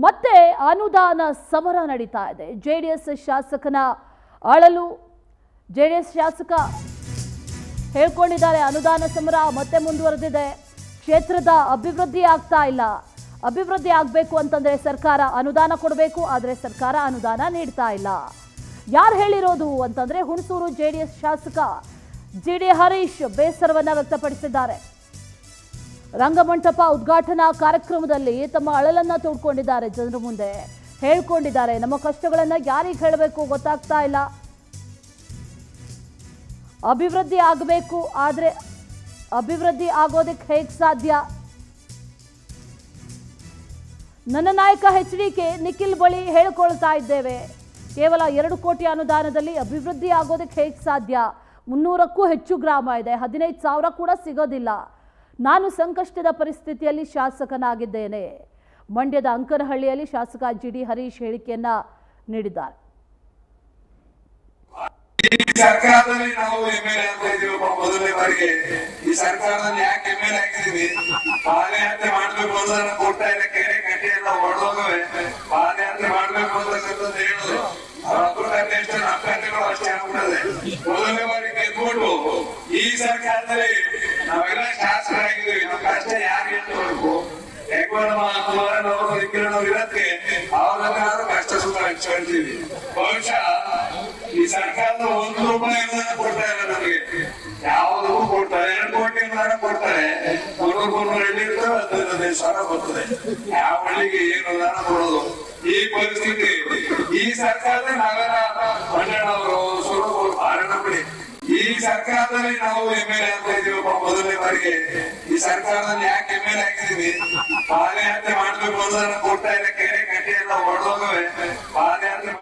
ಮತ್ತೆ ಅನುದಾನ ಸಮರ ನಡೀತಾ ಇದೆ. ಜೆಡಿಎಸ್ ಶಾಸಕನ ಅಳಲು. ಜೆಡಿಎಸ್ ಶಾಸಕ ಹೇಳ್ಕೊಂಡಿದ್ದಾರೆ, ಅನುದಾನ ಸಮರ ಮತ್ತೆ ಮುಂದುವರೆದಿದೆ. ಕ್ಷೇತ್ರದ ಅಭಿವೃದ್ಧಿ ಆಗ್ತಾ ಇಲ್ಲ. ಅಭಿವೃದ್ಧಿ ಆಗಬೇಕು ಅಂತಂದ್ರೆ ಸರ್ಕಾರ ಅನುದಾನ ಕೊಡಬೇಕು, ಆದರೆ ಸರ್ಕಾರ ಅನುದಾನ ನೀಡ್ತಾ ಇಲ್ಲ. ಯಾರು ಹೇಳಿರೋದು ಅಂತಂದ್ರೆ ಹುಣಸೂರು ಜೆಡಿಎಸ್ ಶಾಸಕ ಜಿಡಿ ಹರೀಶ್ ಬೇಸರವನ್ನ ವ್ಯಕ್ತಪಡಿಸಿದ್ದಾರೆ. ರಂಗಮಂಟಪ ಉದ್ಘಾಟನಾ ಕಾರ್ಯಕ್ರಮದಲ್ಲಿ ತಮ್ಮ ಅಳಲನ್ನ ತೋಡ್ಕೊಂಡಿದ್ದಾರೆ. ಜನರ ಮುಂದೆ ಹೇಳ್ಕೊಂಡಿದ್ದಾರೆ, ನಮ್ಮ ಕಷ್ಟಗಳನ್ನ ಯಾರಿಗೆ ಹೇಳಬೇಕು ಗೊತ್ತಾಗ್ತಾ ಇಲ್ಲ. ಅಭಿವೃದ್ಧಿ ಆಗಬೇಕು, ಆದರೆ ಅಭಿವೃದ್ಧಿ ಆಗೋದಕ್ಕೆ ಹೇಗೆ ಸಾಧ್ಯ? ನನ್ನ ನಾಯಕ HDK ನಿಖಿಲ್ ಬಳಿ ಹೇಳ್ಕೊಳ್ತಾ ಇದ್ದೇವೆ, ಕೇವಲ 2 ಕೋಟಿ ಅನುದಾನದಲ್ಲಿ ಅಭಿವೃದ್ಧಿ ಆಗೋದಕ್ಕೆ ಹೇಗೆ ಸಾಧ್ಯ? 300ಕ್ಕೂ ಹೆಚ್ಚು ಗ್ರಾಮ ಇದೆ, 15,000 ಕೂಡ ಸಿಗೋದಿಲ್ಲ. ನಾನು ಸಂಕಷ್ಟದ ಪರಿಸ್ಥಿತಿಯಲ್ಲಿ ಶಾಸಕನಾಗಿದ್ದೇನೆ. ಮಂಡ್ಯದ ಅಂಕನಹಳ್ಳಿಯಲ್ಲಿ ಶಾಸಕ ಜಿಡಿ ಹರೀಶ್ ಹೇಳಿಕೆಯನ್ನ ನೀಡಿದ್ದಾರೆ. ಸರ್ಕಾರದಲ್ಲಿ ನಾವು MLA ಅಂತ ಇದೀವಿ. ಮೊದಲನೇ ಬಾರಿಗೆ ಈ ಸರ್ಕಾರದಲ್ಲಿ ಯಾಕೆ MLA ಆಗಿದ್ದೀವಿ? ಪಾದಯಾತ್ರೆ ಮಾಡ್ಬೇಕು ಅನ್ನೋದನ್ನ ಕೊಡ್ತಾ ಇಲ್ಲ. ಕೆರೆ ಕಟ್ಟೆ ಎಲ್ಲ ಹೊಡೆದೋಗವೆ. ಪಾದಯಾತ್ರೆ ಮಾಡ್ಬೇಕು ಅಂತಕ್ಕಂಥದ್ದು ಹೇಳೋದು ಅವತ್ತು ಎಷ್ಟು ನಮ್ಮ ಕಥೆಗಳು ಅಷ್ಟೇ ಆಗ್ಬಿಡದೆ. ಮೊದಲನೇ ಬಾರಿ ಗೆದ್ಬಿಟ್ಟು ಈ ಸರ್ಕಾರದಲ್ಲಿ ನಾವೆಲ್ಲ ಶಾಸಕರಾಗಿದ್ದೀವಿ. ನಮ್ಮ ಕಷ್ಟ ಯಾರು ಹೇಳ್ಕೊಳ್ಬೇಕು? ಯಾಕೋ ನಮ್ಮ ಕುಮಾರನವರು ನಿಖಿಲನವರು ಇರತ್ತೆ, ಅವ್ರನ್ನಾದ್ರೂ ಕಷ್ಟ ಸುಖ ಹಂಚ್ಕೊಳ್ತೀವಿ. ಬಹುಶಃ ಈ ಸರ್ಕಾರದ 1 ರೂಪಾಯಿ ಅನುದಾನ ಕೊಡ್ತಾ ಇಲ್ಲ ನಮಗೆ. ಯಾವುದಕ್ಕೂ ಕೊಡ್ತಾರೆ, 2 ಕೋಟಿ ಅನುದಾನ ಕೊಡ್ತಾರೆ. 300 ಹಳ್ಳಿ ಇರ್ತವೆ, 15,000 ಬರ್ತದೆ. ಯಾವ ಹಳ್ಳಿಗೆ ಏನು ಅನುದಾನ ಕೊಡೋದು? ಈ ಪರಿಸ್ಥಿತಿ ಈ ಸರ್ಕಾರದ ನಾವೆಲ್ಲ ಮಂಡಳವರು ಸ್ವರೂಪ ಆರಣ ಬಿಡಿ. ಈ ಸರ್ಕಾರದಲ್ಲಿ ನಾವು MLA ಅಂತ ಇದೀವಿ. ಮೊದಲನೇ ಬಾರಿಗೆ ಈ ಸರ್ಕಾರದಲ್ಲಿ ಯಾಕೆ MLA ಆಗಿದ್ದೀವಿ? ಪಾದಯಾತ್ರೆ ಮಾಡ್ಬೇಕು ಅನ್ನೋದನ್ನ ಕೊಡ್ತಾ ಇಲ್ಲ. ಕೆರೆ ಕಟ್ಟೆ ಎಲ್ಲ ಹೊಡೆದೋಗವೆ. ಪಾದಯಾತ್ರೆ